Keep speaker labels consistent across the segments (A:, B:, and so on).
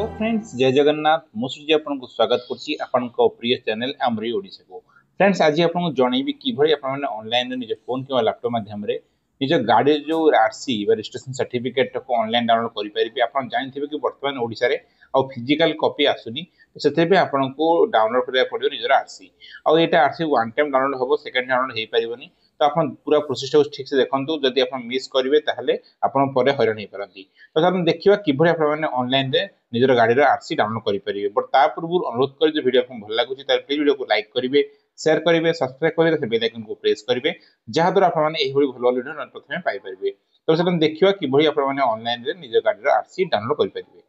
A: Friends जय जगन्नाथ मुझे आपको स्वागत कर प्रिय चैनल आमरी ओडिशा को। फ्रेंड्स आज आपको जनइबी किभଳି आपण ऑनलाइन निज फोन कि लैपटॉप माध्यम रे निज गाड़ी जो आरसी रजिस्ट्रेशन सर्टिफिकेट को ऑनलाइन डाउनलोड करि परिबे। आपण जानथिबे कि वर्तमान ओडिशा रे आ फिजिकल कॉपी आसुनी सेते आपको डाउनलोड करिया पड़ियो निजर आरसी। आ एटा आरसी वन टाइम डाउनलोड होबो, सेकंड डाउनलोड हे परिबोनी। तो आपण पूरा प्रोसेस को ठीक से देखंतु, जदि आपण मिस करिवे ताहले आपण परे हैरान हे परंती। तो हम देखिबा किभଳି आपण ऑनलाइन रे निजर गाड़ी आरसी डाउनलोड करेंगे। बट ता पूर्व अनुरोध कर जो वीडियो आपको भल लगुच प्लीज वीडियो को लाइक करेंगे, शेयर करेंगे, सब्सक्राइब करेंगे, बेल आइकन को प्रेस करेंगे, जहाद्वारा आपने भल वीडियो प्रथम पाइपर। तो से देखा कि ऑनलाइन रे निज गाड़ी आरसी डाउनलोड करेंगे।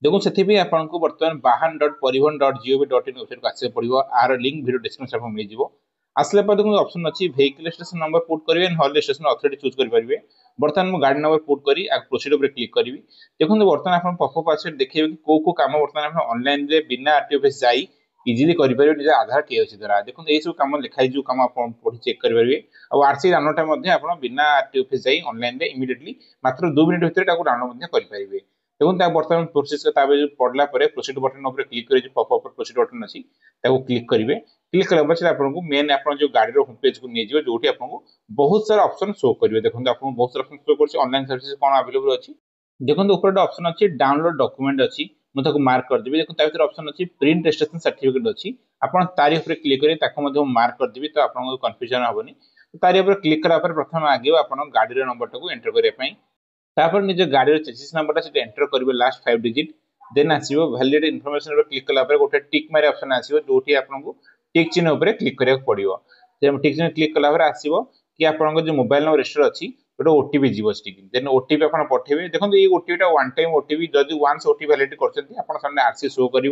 A: देखो से आपको बर्तमान bahan.parivan.gov.in वेबसाइट को आसे पड़ो। आर लिंक वीडियो डिस्क्रिप्शन मिल जाए। आसला पर देखो ऑप्शन अच्छी वेहिकल रजिस्ट्रेशन नंबर पुट करेंगे, नॉलेज रजिस्ट्रेशन अथॉरिटी चूज करेंगे। बर्तमान मुझे गाड़ी नंबर पुट करी प्रोसीड पर क्लिक करी। देखो बर्तमान आप पॉपअप आसे देखिए कि कौ कम बर्तमान ऑनलाइन रे बिना आरटीओ ऑफिस जाई इजिली करेंगे। निज आधार केवाईसी द्वारा देखो ये सब कम लिखाई जो कम आप पढ़ी चेक करेंगे। और आरसी डाउनलोड बिना आरटीओ ऑफिस जाई ऑनलाइन रे इमिडिएटली मात्र 2 मिनट भितर डाउनलोड करेंगे। देखो बर्तमान प्रोसेस पढ़ला प्रोसीड बटन उपर क्लिक कर पॉपअप प्रोसीड बटन अच्छी क्लिक करेंगे। क्लिक कला आपको मेन आप जो गाड़ी होम पेज को नहीं जो आपको बहुत सारा ऑप्शन शो करेंगे। देखो आपको बहुत सारा ऑप्शन शो कर ऑनलाइन सर्विस कौन अवेलेबल अच्छी। देखो ऊपर ऑप्शन अच्छी डाउनलोड डॉक्यूमेंट अच्छी, मुझे मार्क करदेवी। देखो ऑप्शन अच्छी प्रिंट रजिस्ट्रेशन सर्टिफिकेट अच्छी, आप तारी ऊपर क्लिक करेंगे मार्क करदेवी। तो आपको कन्फ्यूजन हेनी। तारी ऊपर क्लिक कला प्रथम आगे आप गाड़ी नंबर को एंटर करने तापर निज गाड़ी चेसिस नंबर एंटर करेंगे लास्ट 5 डिजिट। देन आसो वैलिड इनफॉरमेशन क्लिक कला गोटे टिक मारे ऑप्शन आसो जो आपको टिक चिन्ह उपर क्लिक करा पड़ो। टिक चिन्ह क्लिक कला आसो कि आपको जो मोबाइल नंबर रजिस्टर अच्छी गोटे ओटीपी जीव स्टिक। देन ओटीपी आप पठेबे। देखो ये ओटीपी वन टाइम ओटीपी जदि वन्स ओटीपी वैलिड कर आरसी शो कर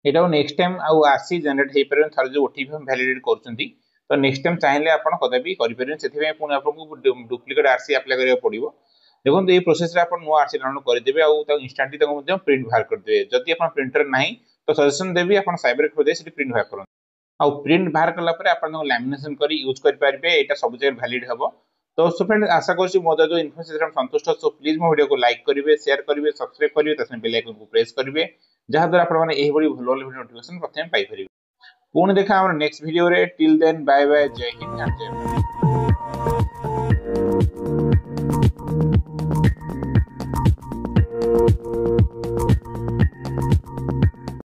A: यहाँ नेक्स्ट टाइम आरसी जनरेट हो पारे थर जो ओटीपी वैलिडेट कर। तो नेक्स्ट टाइम चाहिए आप कदापि करें से पुणी आपको डुप्लिकेट आरसी अप्लाई करा पड़ो। देखो ये प्रोसेस आप नुआ आरसी डाउनलोड करदेवे और इंस्टांटली प्रिंट बाहर करदे। जदि आप प्रिंटर ना तो सजेशन देवी आप साइबर खोदे प्रिंट बाहर करें। आउ प्रिंट बाहर कला लैमिनेशन कर यूज करेंगे। यहाँ सब जगह वैलिड हम। तो सो फ्रेंड आशा करुँ मो जो इनफॉरमेशन संतुष्ट। सो प्लीज मो वीडियो को लाइक करेंगे, शेयर करेंगे, सब्सक्राइब करेंगे, बेल आइकन को प्रेस करेंगे, जहाद्वारा आपने यही भली भल भल नोटिफिकेशन प्रथम पाइपर। पुणी देखा नेक्स्ट वीडियो रे। टिल देन बाय बाय, जय हिंद, जय भारत।